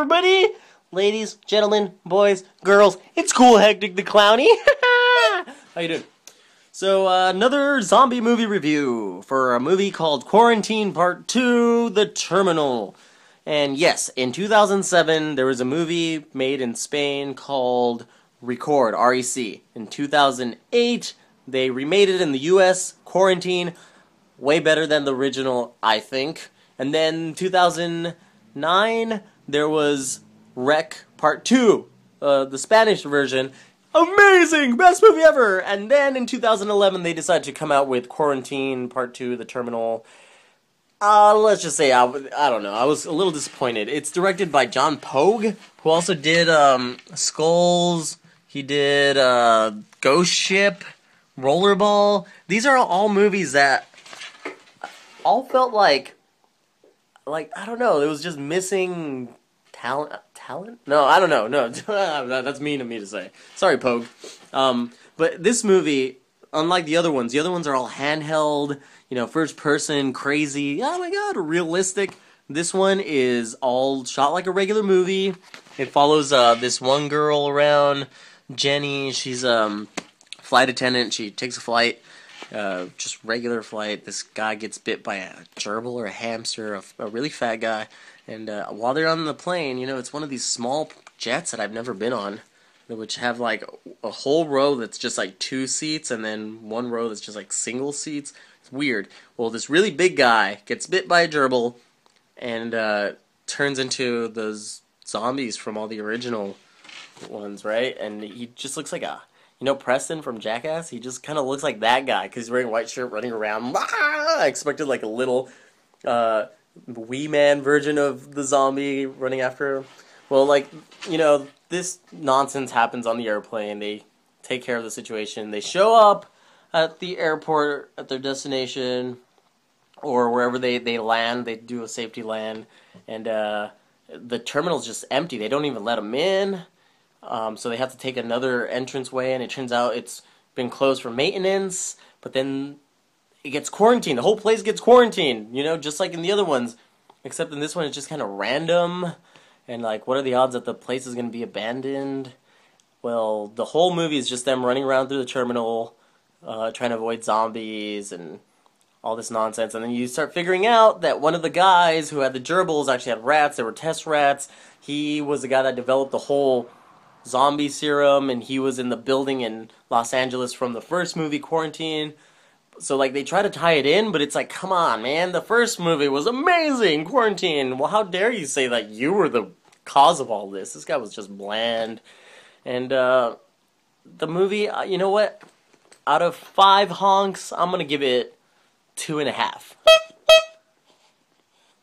everybody! Ladies, gentlemen, boys, girls, it's Cool Hectic the Clowny. How you doing? So, another zombie movie review for a movie called Quarantine Part 2, The Terminal. And yes, in 2007, there was a movie made in Spain called Record, R-E-C. In 2008, they remade it in the US, Quarantine. Way better than the original, I think. And then 2009, there was Rec Part 2, the Spanish version. Amazing! Best movie ever! And then in 2011, they decided to come out with Quarantine Part 2, The Terminal. Let's just say, I don't know, I was a little disappointed. It's directed by John Pogue, who also did Skulls, he did Ghost Ship, Rollerball. These are all movies that all felt like, I don't know, it was just missing talent? No, I don't know, no, that's mean of me to say. Sorry, Pogue. But this movie, unlike the other ones are all handheld, you know, first person, crazy, oh my god, realistic. This one is all shot like a regular movie. It follows this one girl around, Jenny. She's flight attendant, she takes a flight. Just regular flight. This guy gets bit by a gerbil or a hamster, a really fat guy, and while they're on the plane, you know, it's one of these small jets that I've never been on, which have like a whole row that's just like 2 seats, and then one row that's just like single seats. It's weird. Well, this really big guy gets bit by a gerbil, and turns into those zombies from all the original ones, right? And he just looks like a... You know Preston from Jackass? He just kind of looks like that guy, because he's wearing a white shirt, running around. I expected like a little wee man version of the zombie running after him. Well, like, you know, this nonsense happens on the airplane. They take care of the situation. They show up at the airport, at their destination, or wherever they land. They do a safety land, and the terminal's just empty. They don't even let them in. So they have to take another entranceway, and it turns out it's been closed for maintenance, but then it gets quarantined. The whole place gets quarantined, you know, just like in the other ones, except in this one it's just kind of random, and like, what are the odds that the place is going to be abandoned? Well, the whole movie is just them running around through the terminal, trying to avoid zombies and all this nonsense, and then you start figuring out that one of the guys who had the gerbils actually had rats. They were test rats. He was the guy that developed the whole zombie serum, and he was in the building in Los Angeles from the first movie, Quarantine. So, like, they try to tie it in, but it's like, come on, man, the first movie was amazing, Quarantine. Well, how dare you say that you were the cause of all this? This guy was just bland. And, the movie, you know what? Out of 5 honks, I'm gonna give it 2.5.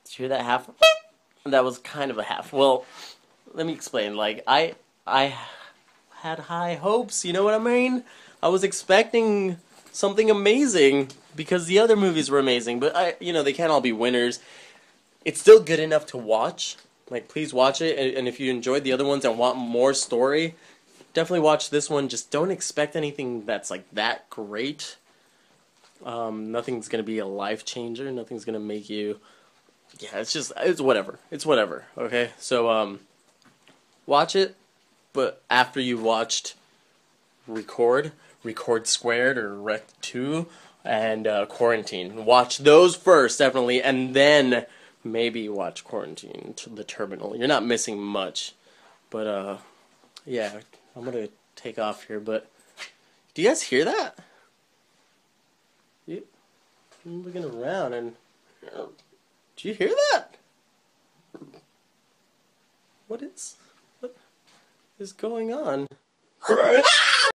Did you hear that half? That was kind of a half. Well, let me explain. Like, I had high hopes, you know what I mean? I was expecting something amazing because the other movies were amazing, but you know, they can't all be winners. It's still good enough to watch. Like, please watch it, and if you enjoyed the other ones and want more story, definitely watch this one. Just don't expect anything that's like that great. Nothing's gonna be a life changer. Nothing's gonna make you... Yeah, it's whatever. It's whatever, okay? So, watch it. But after you watched Record Squared, or Rec 2, and Quarantine. Watch those first, definitely, and then maybe watch Quarantine, The Terminal. You're not missing much. But, yeah, I'm gonna take off here, but... Do you guys hear that? I'm looking around, and... Do you hear that? What is going on?